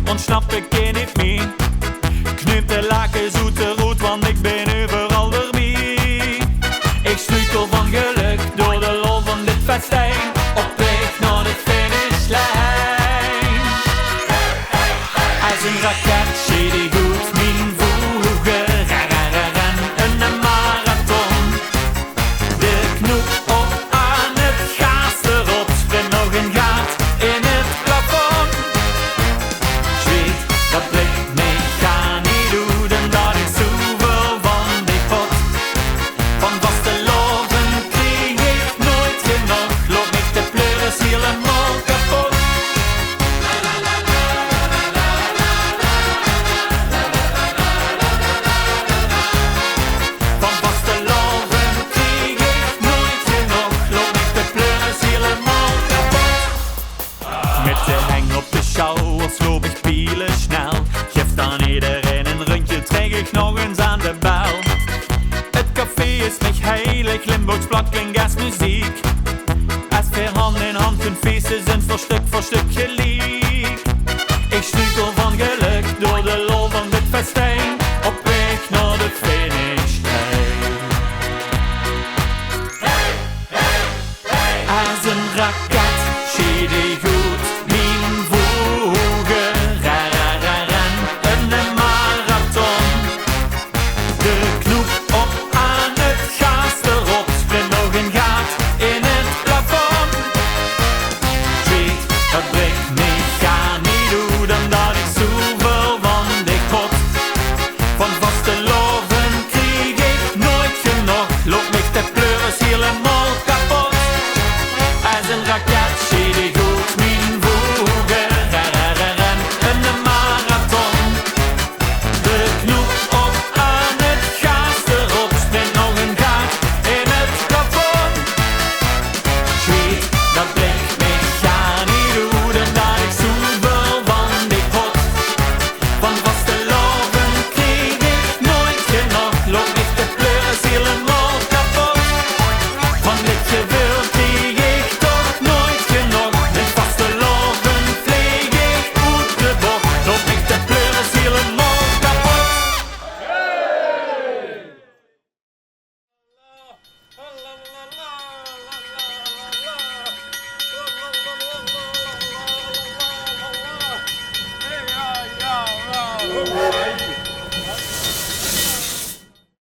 ontsnap ik er niet mee. Knip de laken zoete roet, want ik ben overal erbij. Ik struikel van geluk door de lol van dit festijn, op weg naar de finishlijn. Als een raketje die goed mijn voegen, een marathon. De knoop op aan het gaas erop, sprint nog een gat in het plafond. Ik weet dat lukt mij gaan niet doen, dat ik zoveel van die pot. Van Vastelaovend krijg ik nooit genoeg, loop ik de pleuris helemaal kapot. Van Vastelaovend krijg ik nooit genoeg, loop ik de pleuris helemaal kapot. Met de heng op de schouwers loop ik pielen snel. Geef dan iedereen een rondje, trek ik nog eens aan de bel. Het café is mich heilig, Limburgs plak en gasmuziek. Als wir Hand in Hand kunnen feesten, sind wir Stück für Stück